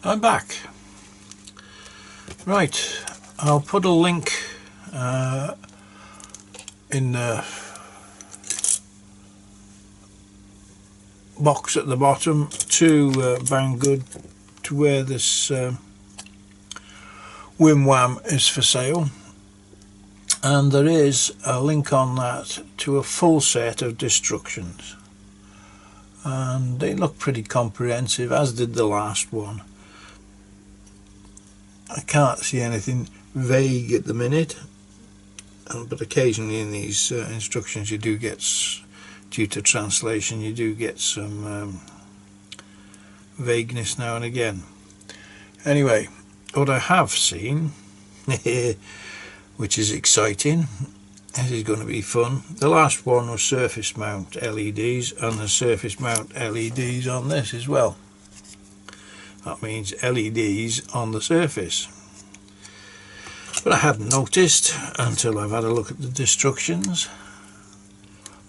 I'm back. Right, I'll put a link in the box at the bottom to Banggood, to where this Wim Wham is for sale, and there is a link on that to a full set of destructions, and they look pretty comprehensive, as did the last one. I can't see anything vague at the minute, but occasionally in these instructions you do get, due to translation, you do get some vagueness now and again. Anyway, what I have seen, which is exciting, this is going to be fun. The last one was surface mount LEDs, and the surface mount LEDs on this as well. That means LEDs on the surface. But I hadn't noticed until I've had a look at the instructions.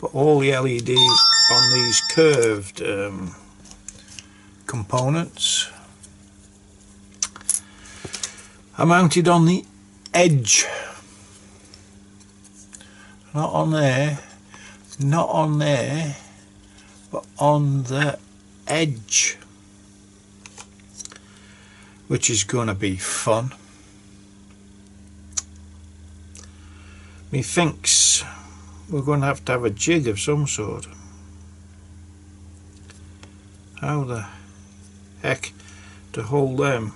But all the LEDs on these curved components are mounted on the edge. Not on there, not on there, but on the edge, which is going to be fun. Methinks we're going to have a jig of some sort. How the heck to hold them?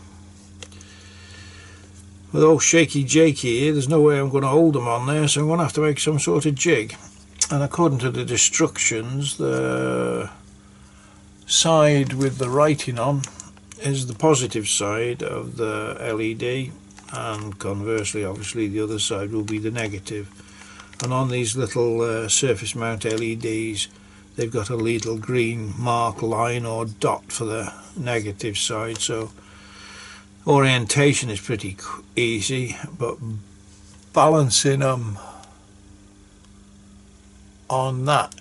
With old shaky jakey here, there's no way I'm going to hold them on there, so I'm going to have to make some sort of jig. And according to the instructions, the side with the writing on is the positive side of the LED, and conversely obviously the other side will be the negative. And on these little surface mount LEDs, they've got a little green mark line or dot for the negative side, so orientation is pretty easy, but balancing them on that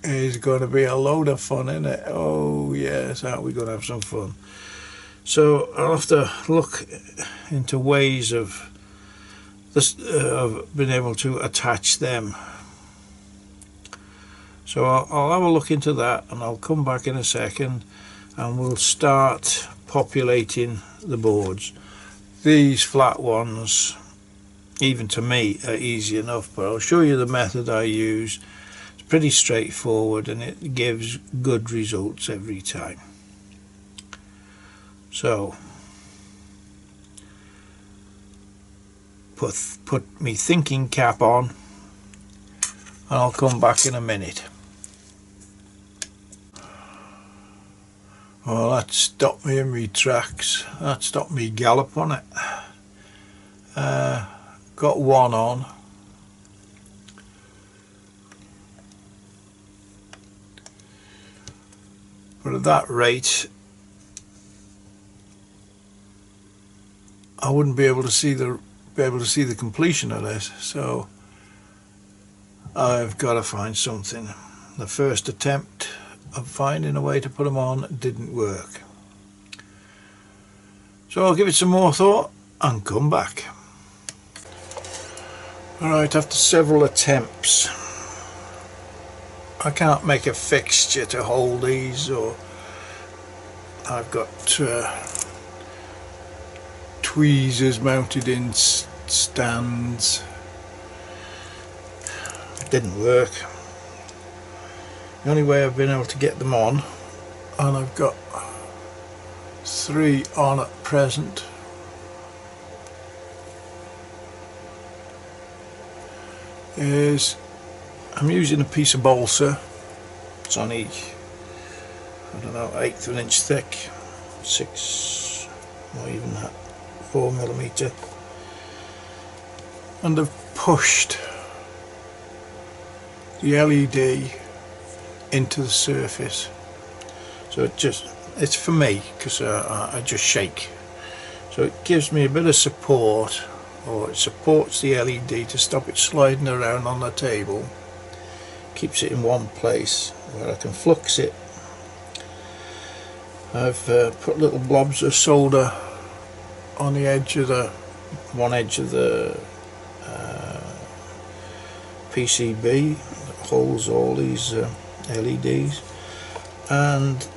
is going to be a load of fun, isn't it? Oh yes, aren't we going to have some fun? So I'll have to look into ways of this, being able to attach them. So I'll have a look into that, and I'll come back in a second and we'll start populating the boards. These flat ones, even to me, are easy enough, but I'll show you the method I use. It's pretty straightforward and it gives good results every time. So put me thinking cap on, and I'll come back in a minute. Well, that stopped me in my tracks. That stopped me gallop on it. Got one on. But at that rate, I wouldn't be able to see the completion of this. So I've got to find something. The first attempt of finding a way to put them on didn't work, so I'll give it some more thought and come back. Alright, after several attempts, I can't make a fixture to hold these, or I've got tweezers mounted in stands. It didn't work. The only way I've been able to get them on, and I've got 3 on at present, is I'm using a piece of balsa. It's only, I don't know, 1/8 of an inch thick, 6, or even that, 4mm, and I've pushed the LED into the surface. So it's for me, because I just shake, so it gives me a bit of support, or it supports the LED to stop it sliding around on the table, keeps it in one place where I can flux it I've put little blobs of solder on the edge of the one edge of the PCB that holds all these LEDs. And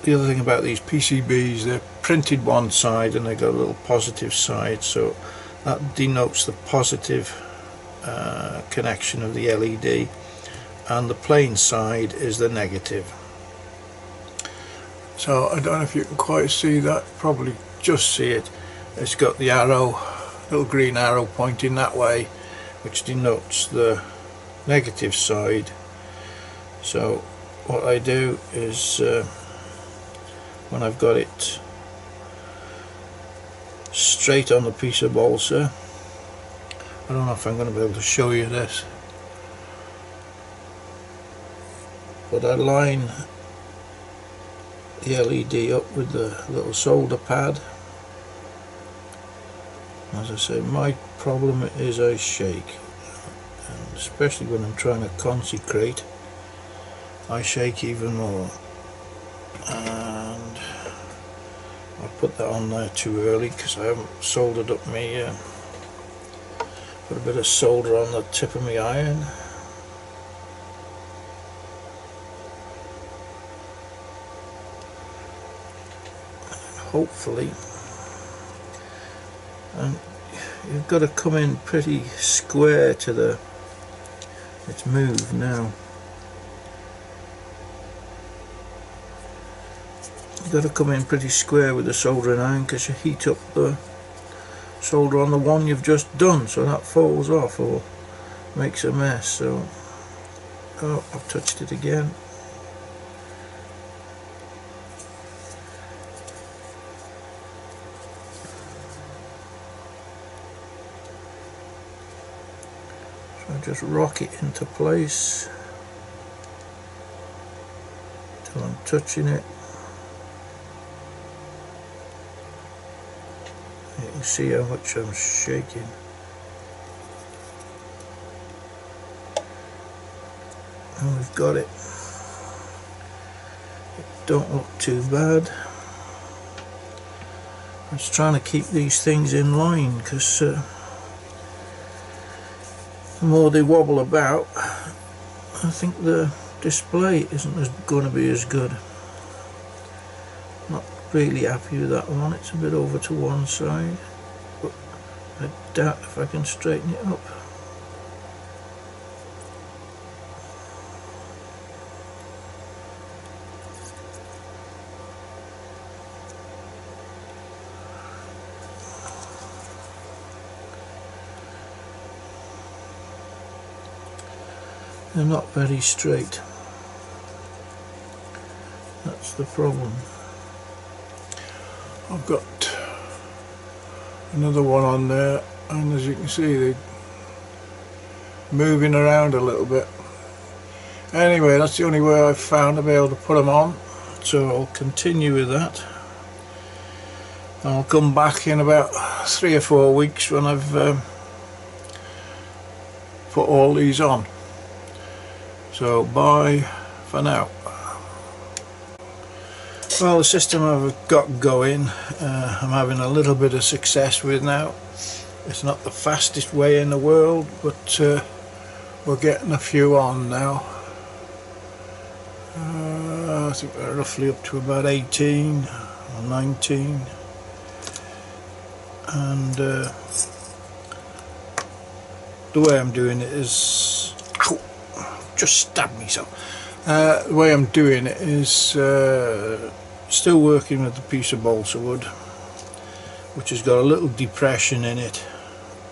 the other thing about these PCBs, they're printed one side and they've got a little positive side, so that denotes the positive connection of the LED, and the plain side is the negative. So I don't know if you can quite see that, probably just see it. It's got the arrow, little green arrow pointing that way, which denotes the negative side. So what I do is when I've got it straight on the piece of balsa, I don't know if I'm going to be able to show you this, but I line the LED up with the little solder pad. As I say, my problem is I shake, and especially when I'm trying to consecrate, I shake even more. And I put that on there too early because I haven't soldered up my put a bit of solder on the tip of my iron. Hopefully, and you've got to come in pretty square to the, it's moved now. You've got to come in pretty square with the soldering iron because you heat up the solder on the one you've just done, so that falls off or makes a mess. So, oh, I've touched it again. Just rock it into place till I'm touching it. You can see how much I'm shaking. And we've got it. It don't look too bad. I'm just trying to keep these things in line because the more they wobble about, I think the display isn't going to be as good. Not really happy with that one. It's a bit over to one side, but I doubt if I can straighten it up. They're not very straight. That's the problem. I've got another one on there, and as you can see, they're moving around a little bit. Anyway, that's the only way I've found to be able to put them on, so I'll continue with that. I'll come back in about 3 or 4 weeks when I've put all these on. So bye for now. Well, the system I've got going, I'm having a little bit of success with now. It's not the fastest way in the world, but we're getting a few on now. I think we're roughly up to about 18 or 19. And the way I'm doing it is... Ow, just stabbed me so. The way I'm doing it is still working with a piece of balsa wood, which has got a little depression in it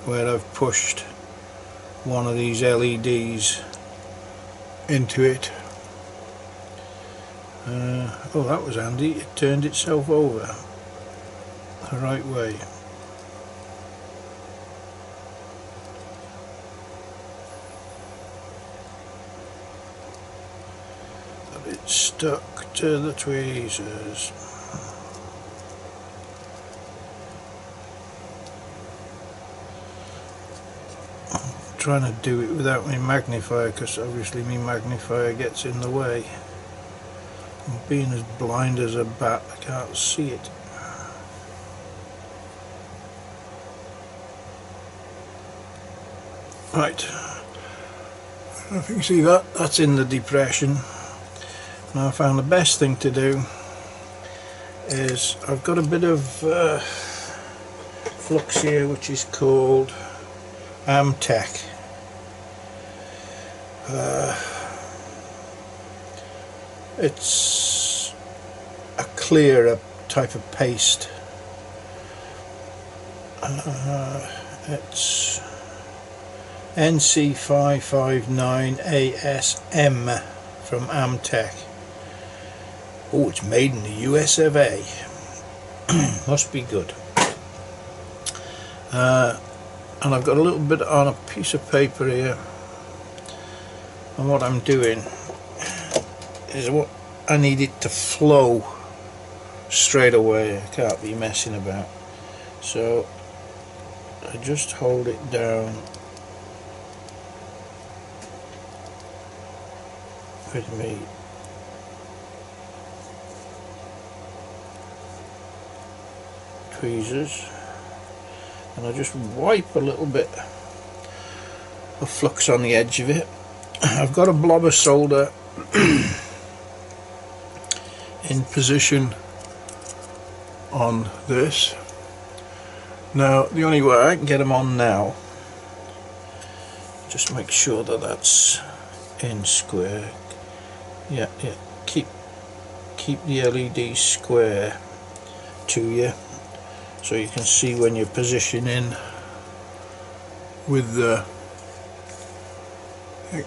where I've pushed one of these LEDs into it. Oh, that was handy. It turned itself over the right way. It's stuck to the tweezers. I'm trying to do it without my magnifier because obviously my magnifier gets in the way. I'm being as blind as a bat, I can't see it. Right, I don't know if you can see that, that's in the depression. Now I found the best thing to do is I've got a bit of flux here which is called Amtech. It's a clearer type of paste. It's NC559ASM from Amtech. Oh, it's made in the US of A. Must be good. And I've got a little bit on a piece of paper here, and what I'm doing is what I need it to flow straight away. I can't be messing about, so I just hold it down with me tweezers, and I just wipe a little bit of flux on the edge of it. I've got a blob of solder in position on this. Now the only way I can get them on now, just make sure that that's in square. Yeah, keep the LED square to you, so you can see when you're positioning with the,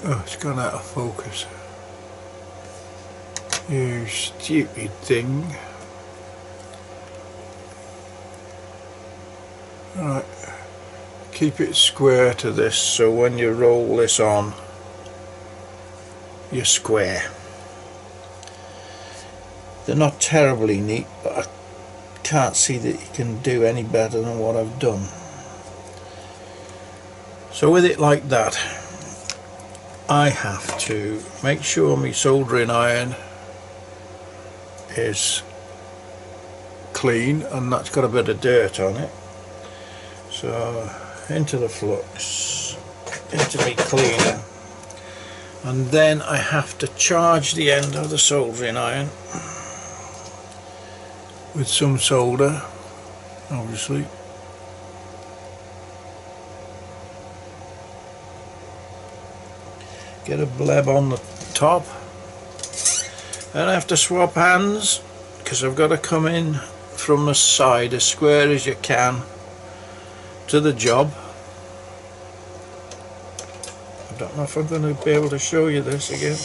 oh, it's gone out of focus. You stupid thing. Right, keep it square to this, so when you roll this on, you're square. They're not terribly neat, but I can't see that you can do any better than what I've done. So with it like that, I have to make sure my soldering iron is clean, and that's got a bit of dirt on it. So into the flux, into my cleaner, and then I have to charge the end of the soldering iron with some solder, obviously. Get a bleb on the top, and I have to swap hands because I've got to come in from the side as square as you can to the job. I don't know if I'm going to be able to show you this again,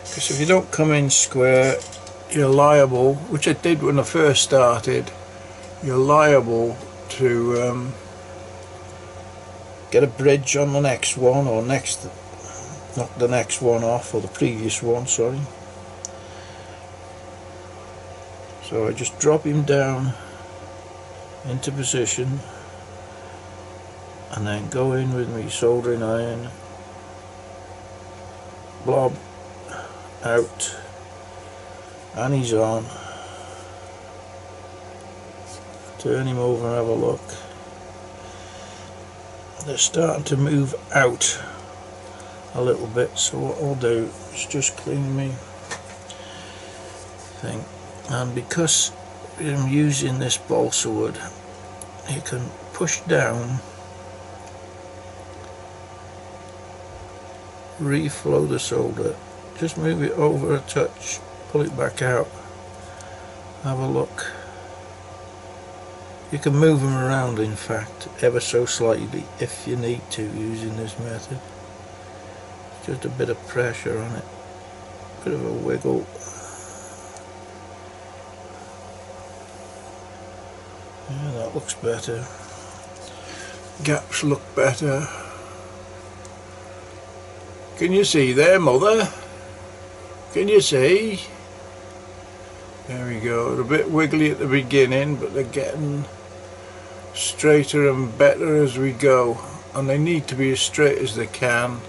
because if you don't come in square, you're liable, which I did when I first started, you're liable to get a bridge on the next one, or knock the next one off, or the previous one, sorry. So I just drop him down into position, and then go in with my soldering iron, blob out, and he's on. Turn him over and have a look. They're starting to move out a little bit, so what I'll do is just clean me thing. And because I'm using this balsa wood, you can push down, reflow the solder, just move it over a touch, pull it back out, have a look. You can move them around, in fact, ever so slightly if you need to, using this method. Just a bit of pressure on it, bit of a wiggle. Yeah, that looks better. Gaps look better. Can you see there, Mother? Can you see? There we go. They're a bit wiggly at the beginning, but they're getting straighter and better as we go, and they need to be as straight as they can,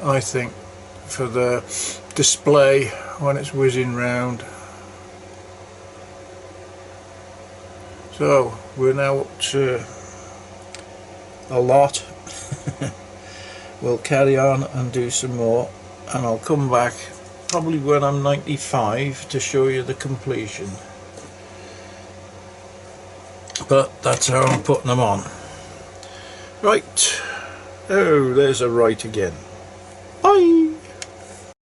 I think, for the display when it's whizzing round. So we're now up to a lot. We'll carry on and do some more, and I'll come back probably when I'm 95 to show you the completion. But that's how I'm putting them on. Right. Oh, there's a right again. Bye.